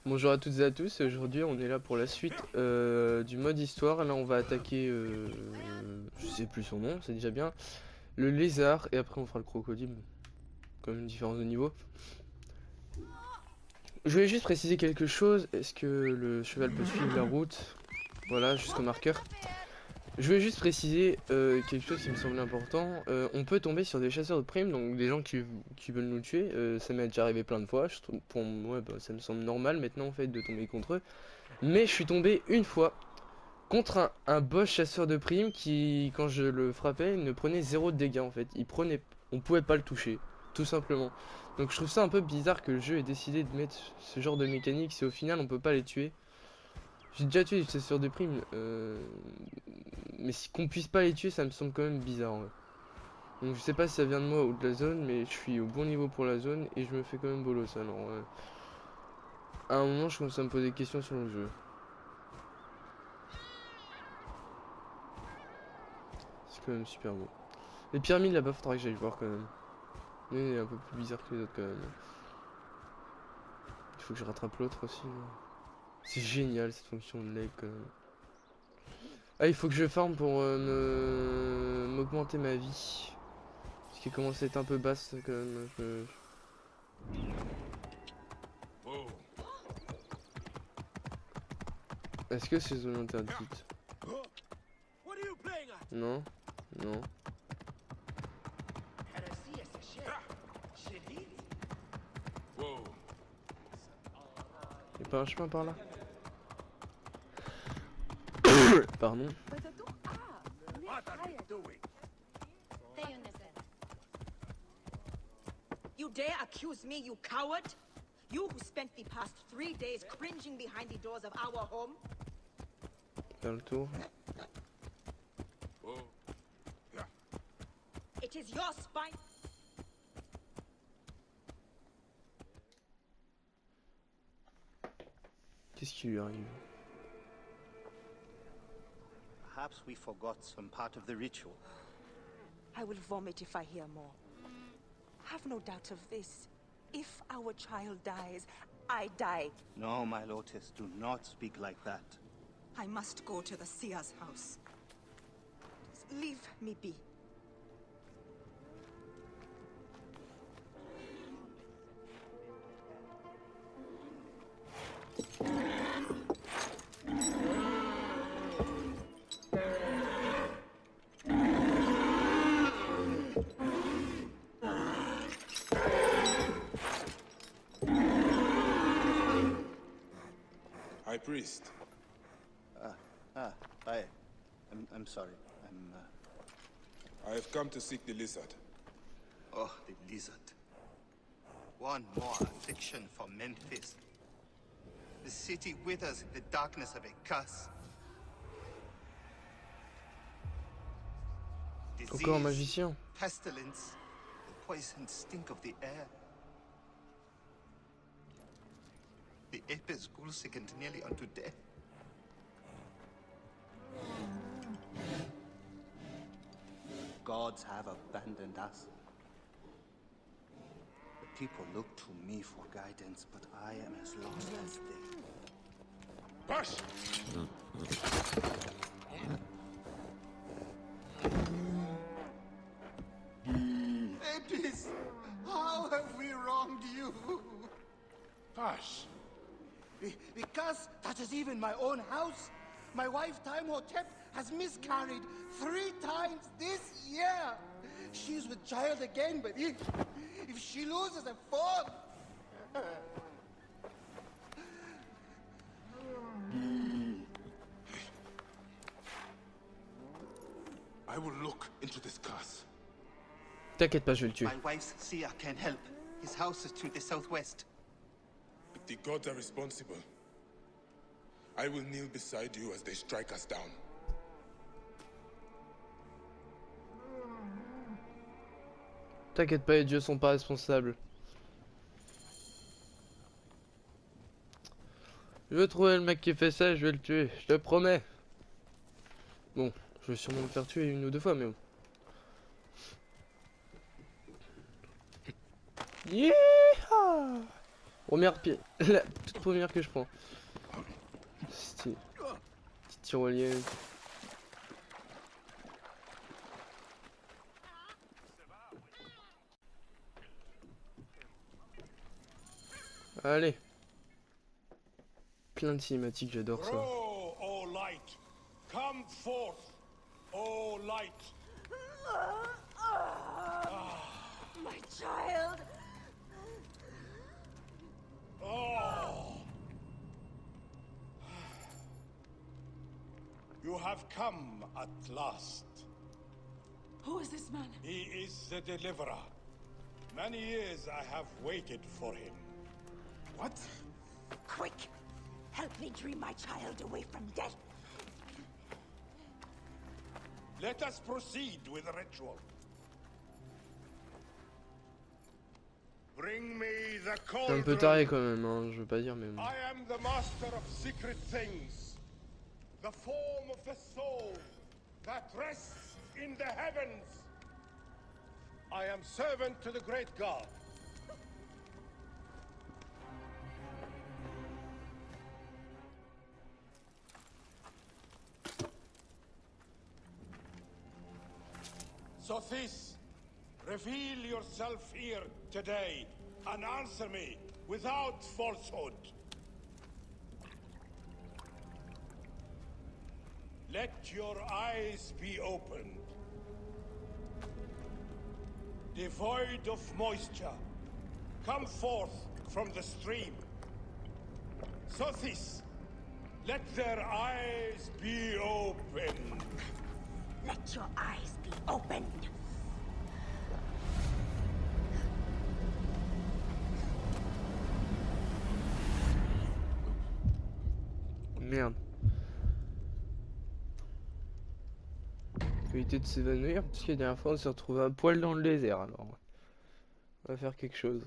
Bonjour à toutes et à tous, aujourd'hui on est là pour la suite du mode histoire. Là on va attaquer, je sais plus son nom, c'est déjà bien, le lézard et après on fera le crocodile, comme une différence de niveau. Je voulais juste préciser quelque chose, est-ce que le cheval peut suivre la route? Voilà, jusqu'au marqueur. Je voulais juste préciser quelque chose qui me semblait important. On peut tomber sur des chasseurs de primes, donc des gens qui veulent nous tuer. Ça m'est déjà arrivé plein de fois. Pour moi, bah, ça me semble normal maintenant en fait de tomber contre eux. Mais je suis tombé une fois contre un boss chasseur de primes qui, quand je le frappais, ne prenait zéro de dégâts en fait. On pouvait pas le toucher, tout simplement. Donc je trouve ça un peu bizarre que le jeu ait décidé de mettre ce genre de mécanique si au final on peut pas les tuer. J'ai déjà tué des chasseurs de primes, mais si qu'on puisse pas les tuer, ça me semble quand même bizarre. Ouais. Donc je sais pas si ça vient de moi ou de la zone, mais je suis au bon niveau pour la zone et je me fais quand même bolos. Alors, à un moment, je commence à me poser des questions sur le jeu. C'est quand même super beau. Les pyramides là-bas, faudra que j'aille voir quand même. Mais il est un peu plus bizarre que les autres quand même. Il faut que je rattrape l'autre aussi. C'est génial cette fonction de lag quand même. Ah, il faut que je farm pour m'augmenter ma vie. Parce qu'elle commence à être un peu basse quand même. Est-ce que c'est zone interdite? Non, non. Y'a pas un chemin par là? Pardon. You dare accuse me, you coward? You who spent the past 3 days cringing behind the doors of our home? Faire le tour. It is your spine. Qu'est-ce qui lui arrive? Perhaps we forgot some part of the ritual. I will vomit if I hear more. Have no doubt of this. If our child dies, I die. No, my Lotus, do not speak like that. I must go to the seer's house. Just leave me be. High Priest. I'm sorry. I have come to seek the lizard. Oh, the lizard. One more affliction for Memphis. The city withers in the darkness of a curse. Encore un magicien. Pestilence, the poisoned stink of the air. The ape is school sickened nearly unto death. Gods have abandoned us. The people look to me for guidance, but I am as lost as they. Push! Apis, how have we wronged you? Hush! Because that is even my own house. My wife, Timehotep, has miscarried 3 times this year. She's with child again, but if she loses a 4th... I will look into this curse. T'inquiète pas, je vais le tuer. My wife's seer can help. His house is to the southwest. If the gods are responsible, I will kneel beside you as they strike us down. T'inquiète pas, les dieux sont pas responsables. Je veux trouver le mec qui fait ça, je vais le tuer, je te promets. Bon, je vais sûrement me faire tuer 1 ou 2 fois, mais bon. Yeehaw! Première pierre, la toute première que je prends. Stylé. Petite tyrolienne. Allez. Plein de cinématiques, j'adore ça. Grow, O light. Come forth, O light. My child! Oh. You have come at last. Who is this man? He is the deliverer. Many years I have waited for him. What? Quick! Help me dream my child away from death. Let us proceed with the ritual. Bring me the C'est un peu taré cauldron. quand même, hein, je veux pas dire, mais bon. I am the master of secret things. The form of the soul that rests in the heavens. I am servant to the great god. Sothis, reveal yourself here today and answer me without falsehood. Let your eyes be opened. Devoid of moisture, come forth from the stream. Sothis, let their eyes be opened. Let your eyes be opened. Merde. Faut éviter de s'évanouir parce que la dernière fois on s'est retrouvé à poil dans le désert, alors on va faire quelque chose.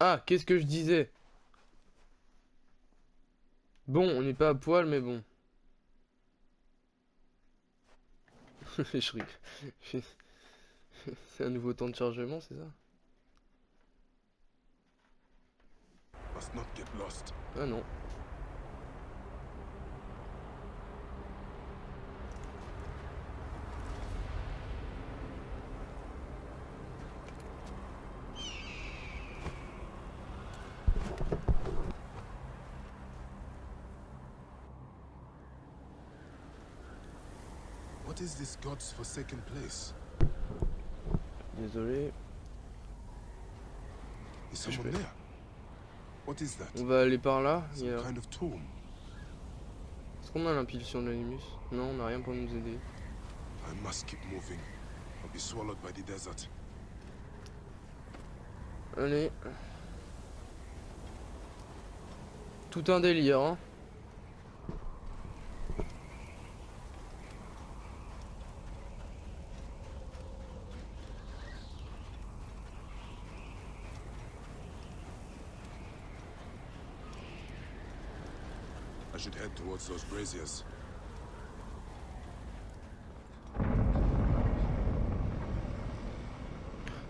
Ah, qu'est-ce que je disais? Bon, on n'est pas à poil, mais bon. Je rigole. C'est un nouveau temps de chargement, c'est ça? Must not get lost. Ah non. What is this god's forsaken place? Désolé. Is someone there? What is that? On va aller par là. Some kind of tomb. Est-ce qu'on a l'impulsion de l'animus? Non, on n'a rien pour nous aider. I must keep moving. I'll be swallowed by the desert. Allez. Tout un délire, hein. I should head towards those braziers.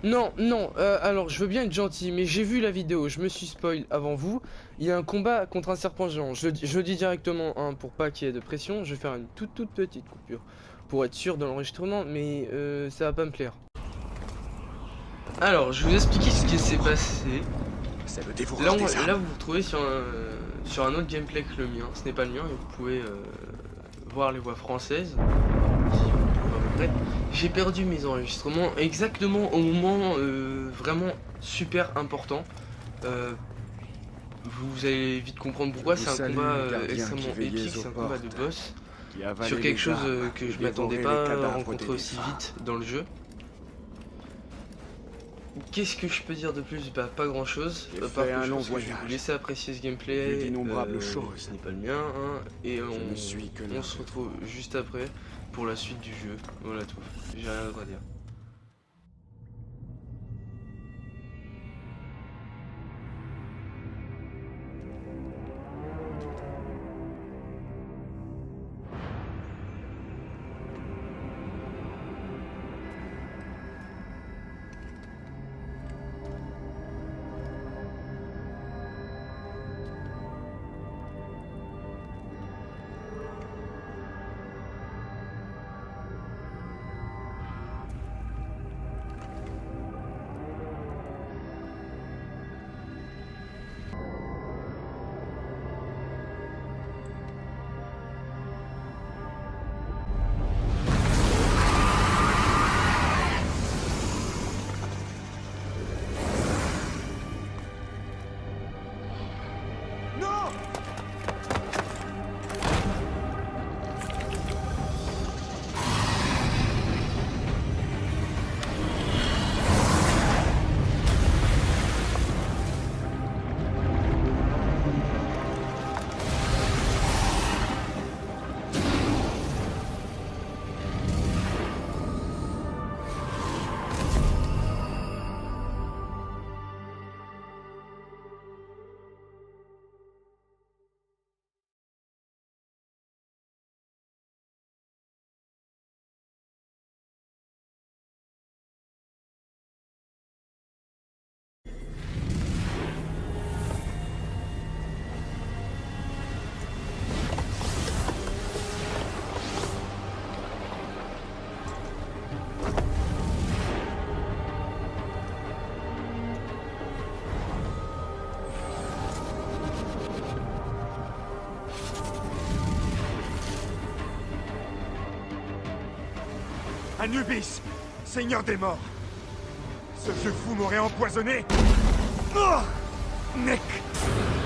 Non, non, alors je veux bien être gentil, mais j'ai vu la vidéo, je me suis spoil avant vous. Il y a un combat contre un serpent géant. Je le dis directement, hein, pour pas qu'il y ait de pression. Je vais faire une toute petite coupure pour être sûr de l'enregistrement, mais ça va pas me plaire. Alors, je vais vous expliquer ce qui s'est passé. C'est le Là, dévoreur des âmes. là, vous vous retrouvez sur un autre gameplay que le mien. Ce n'est pas le mien, et vous pouvez voir les voix françaises. J'ai perdu mes enregistrements exactement au moment vraiment super important. Vous allez vite comprendre pourquoi. C'est un combat extrêmement épique, c'est un combat de boss sur quelque chose que je m'attendais pas à rencontrer aussi vite dans le jeu. Qu'est-ce que je peux dire de plus? Bah, pas grand chose. Par contre, je pense que je vais vous laisser apprécier ce gameplay. Ce n'est pas le mien, hein, et on se retrouve juste après pour la suite du jeu. Voilà tout. J'ai rien d'autre à dire. Anubis, seigneur des morts. Ce vieux fou m'aurait empoisonné. Oh, Nek,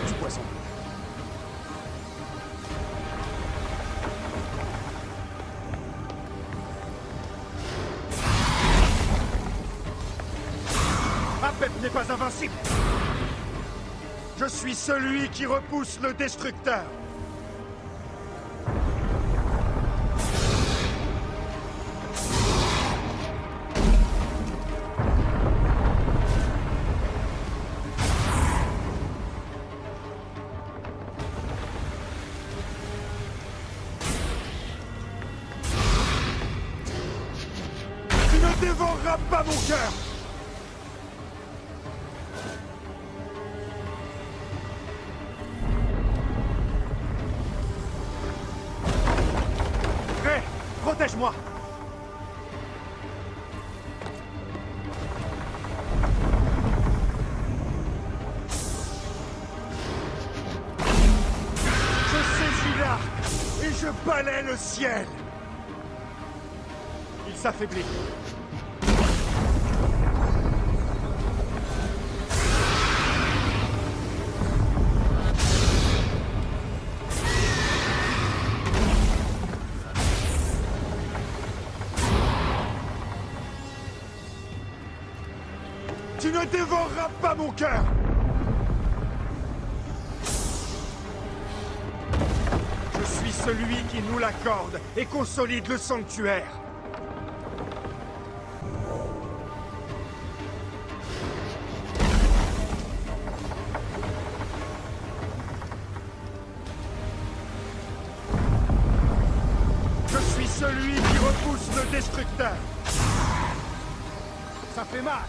du poison. Apep n'est pas invincible. Je suis celui qui repousse le destructeur. Tu ne dévoreras pas mon cœur. Protège-moi! Je saisis l'arc et je balaie le ciel! Il s'affaiblit. Tu ne dévoreras pas mon cœur! Je suis celui qui nous l'accorde et consolide le sanctuaire. Je suis celui qui repousse le destructeur. Ça fait mal.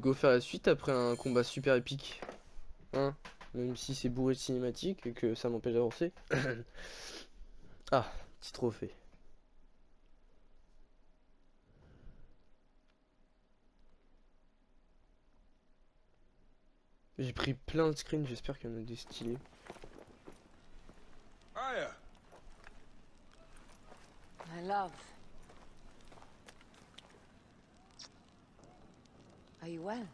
go faire la suite après un combat super épique. Hein? Même si c'est bourré de cinématiques et que ça m'empêche d'avancer. Ah, petit trophée. J'ai pris plein de screens, j'espère qu'il y en a des stylés. Aya! My love. Are you well?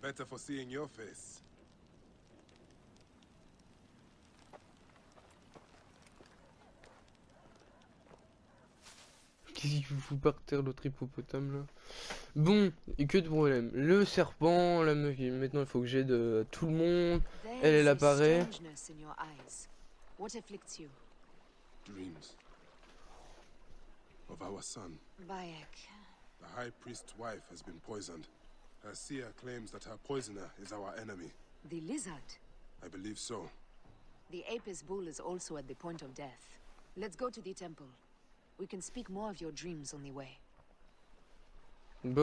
Better for seeing your face. Qu'est-ce qu'il fout par terre l'autre hippopotame là? Bon, et que de problème. Le serpent, la meuf, maintenant il faut que j'aide tout le monde. Elle apparaît. Strangeness in your eyes. What afflicts you? Dreams of our son. Bayek. The High Priest's wife has been poisoned. Her seer claims that her poisoner is our enemy. The lizard. I believe so. The Apis bull is also at the point of death. Let's go to the temple. We can speak more of your dreams on the way. Bof.